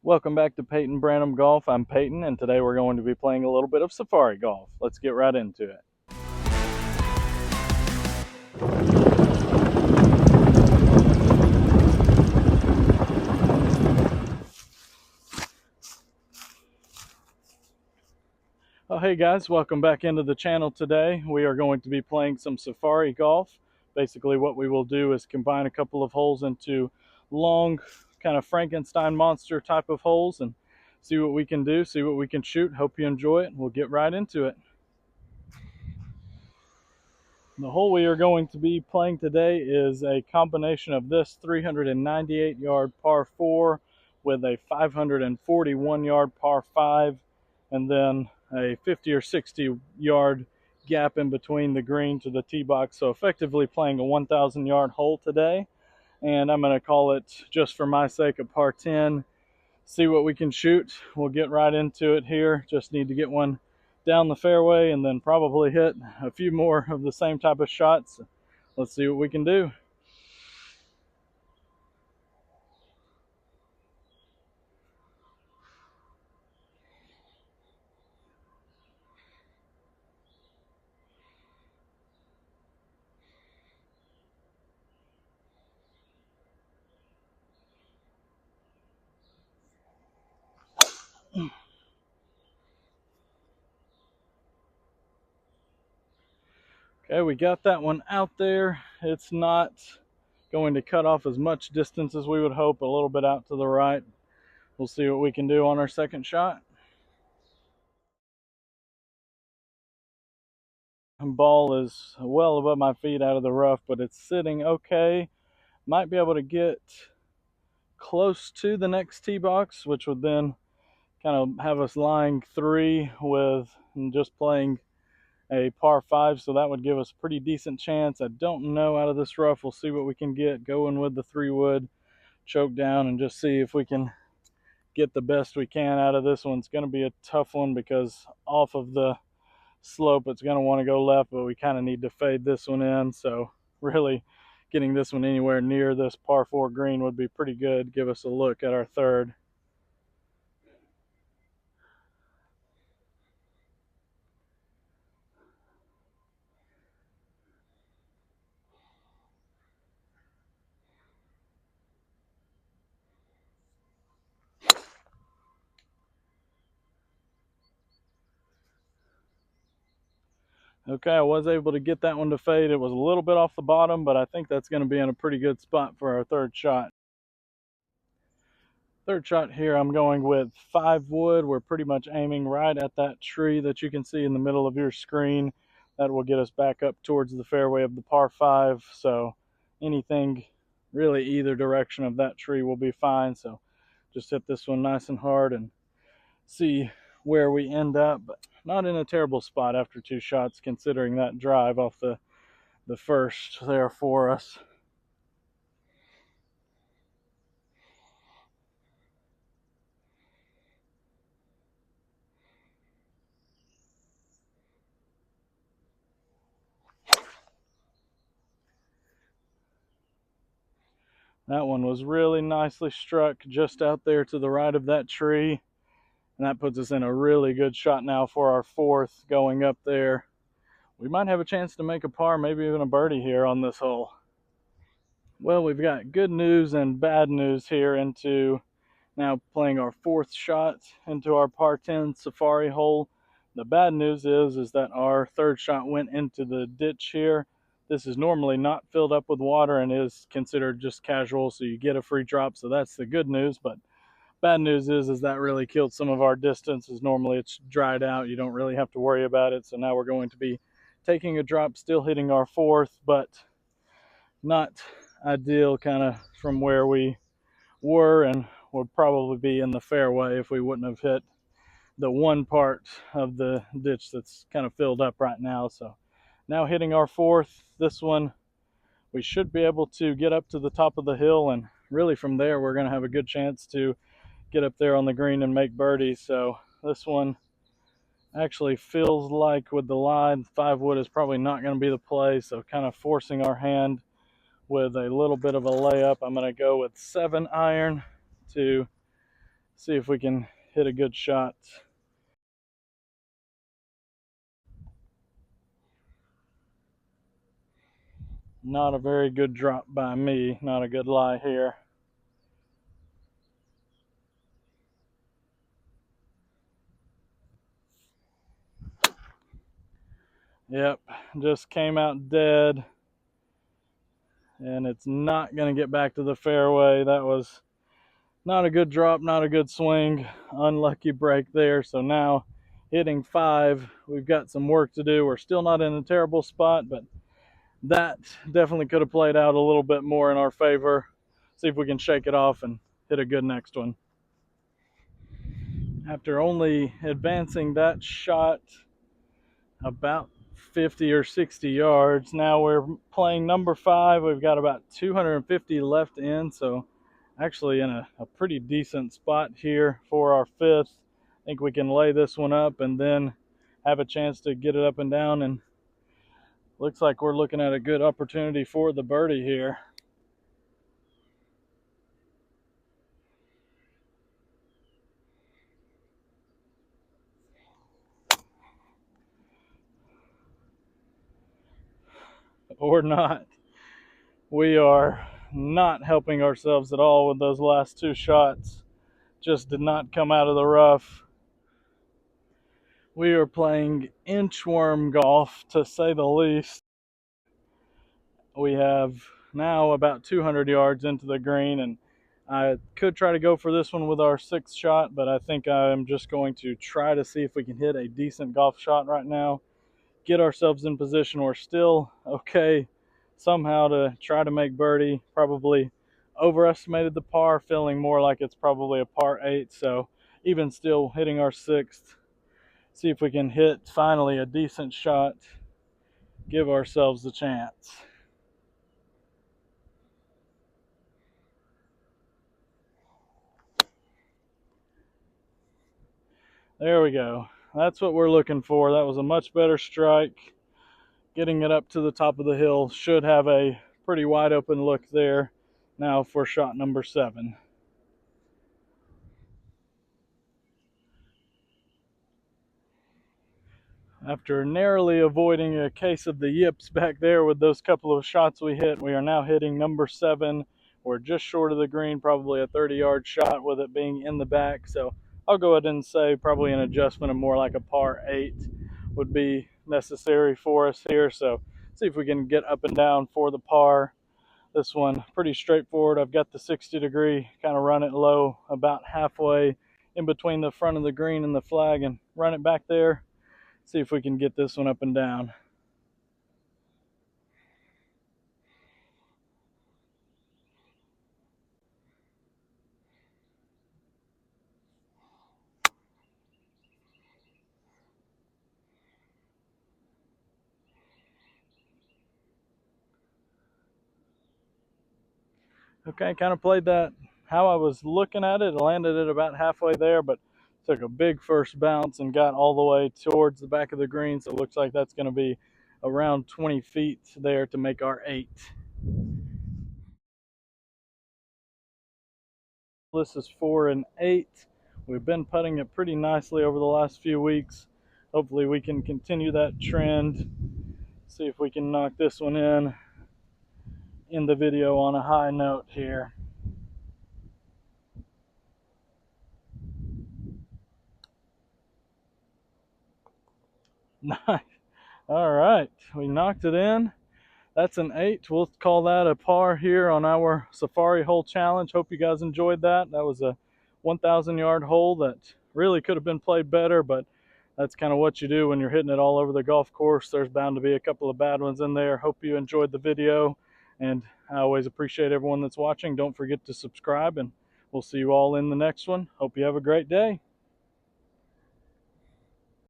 Welcome back to Peyton Branham Golf. I'm Peyton, and today we're going to be playing a little bit of Safari Golf. Let's get right into it. Oh, hey guys, welcome back into the channel today. We are going to be playing some Safari Golf. Basically what we will do is combine a couple of holes into long, kind of Frankenstein monster type of holes and see what we can do, see what we can shoot. Hope you enjoy it. We'll get right into it. The hole we are going to be playing today is a combination of this 398 yard par 4 with a 541 yard par 5 and then a 50 or 60 yard gap in between the green to the tee box. So effectively playing a 1,000 yard hole today, and I'm going to call it, just for my sake, a par 10. See what we can shoot. We'll get right into it here. Just need to get one down the fairway and then probably hit a few more of the same type of shots. Let's see what we can do. Okay, we got that one out there. It's not going to cut off as much distance as we would hope, a little bit out to the right. We'll see what we can do on our second shot. Ball is well above my feet out of the rough, but it's sitting okay. Might be able to get close to the next tee box, which would then kind of have us lying 3 with and just playing a par 5, so that would give us a pretty decent chance. I don't know out of this rough. We'll see what we can get going with the 3-wood, choke down, and just see if we can get the best we can out of this one. It's going to be a tough one because off of the slope it's going to want to go left, but we kind of need to fade this one in, so really getting this one anywhere near this par 4 green would be pretty good. Give us a look at our third. Okay, I was able to get that one to fade. It was a little bit off the bottom, but I think that's going to be in a pretty good spot for our third shot. Third shot here, I'm going with 5-wood. We're pretty much aiming right at that tree that you can see in the middle of your screen. That will get us back up towards the fairway of the par 5. So anything really either direction of that tree will be fine. So just hit this one nice and hard and see where we end up, but not in a terrible spot after 2 shots, considering that drive off the first there for us. That one was really nicely struck just out there to the right of that tree, and that puts us in a really good shot now for our fourth going up there. We might have a chance to make a par, maybe even a birdie here on this hole. Well, we've got good news and bad news here into now playing our fourth shot into our par 10 Safari hole. The bad news is that our third shot went into the ditch here. This is normally not filled up with water and is considered just casual, so you get a free drop, so that's the good news. But bad news is that really killed some of our distances. Normally it's dried out, you don't really have to worry about it. So now we're going to be taking a drop, still hitting our fourth, but not ideal kind of from where we were, and would probably be in the fairway if we wouldn't have hit the one part of the ditch that's kind of filled up right now. So now hitting our fourth, this one we should be able to get up to the top of the hill, and really from there we're going to have a good chance to get up there on the green and make birdies. So this one actually feels like with the line 5-wood is probably not going to be the play, so kind of forcing our hand with a little bit of a layup. I'm going to go with 7 iron to See if we can hit a good shot. Not a very good drop by me, not a good lie here. Yep, just came out dead. And it's not going to get back to the fairway. That was not a good drop, not a good swing. Unlucky break there. So now hitting 5, we've got some work to do. We're still not in a terrible spot, but that definitely could have played out a little bit more in our favor. See if we can shake it off and hit a good next one. After only advancing that shot about 50 or 60 yards, now we're playing number 5. We've got about 250 left in, so actually in a pretty decent spot here for our 5th. I think we can lay this one up and then have a chance to get it up and down, and looks like we're looking at a good opportunity for the birdie here. Or not. We are not helping ourselves at all with those last 2 shots. Just did not come out of the rough. We are playing inchworm golf, to say the least. We have now about 200 yards into the green, and I could try to go for this one with our 6th shot, but I think I'm just going to try to see if we can hit a decent golf shot right now, get ourselves in position. We're still okay somehow to try to make birdie. Probably overestimated the par, feeling more like it's probably a par 8, so even still hitting our 6th. See if we can hit finally a decent shot, give ourselves a chance. There we go. That's what we're looking for. That was a much better strike. Getting it up to the top of the hill. Should have a pretty wide open look there. Now for shot number 7. After narrowly avoiding a case of the yips back there with those couple of shots we hit, we are now hitting number 7. We're just short of the green, probably a 30-yard shot with it being in the back. So I'll go ahead and say probably an adjustment of more like a par 8 would be necessary for us here. So see if we can get up and down for the par. This one pretty straightforward. I've got the 60-degree, kind of run it low about halfway in between the front of the green and the flag and run it back there. See if we can get this one up and down. Okay, kind of played that how I was looking at it. Landed it about halfway there, but took a big first bounce and got all the way towards the back of the green. So it looks like that's going to be around 20 feet there to make our 8. This is 4 and 8. We've been putting it pretty nicely over the last few weeks. Hopefully we can continue that trend. See if we can knock this one in the video on a high note here. Nice. All right, we knocked it in. That's an 8. We'll call that a par here on our Safari Hole Challenge. Hope you guys enjoyed that. That was a 1,000-yard hole that really could have been played better, but that's kind of what you do when you're hitting it all over the golf course. There's bound to be a couple of bad ones in there. Hope you enjoyed the video, and I always appreciate everyone that's watching. Don't forget to subscribe, and we'll see you all in the next one. Hope you have a great day.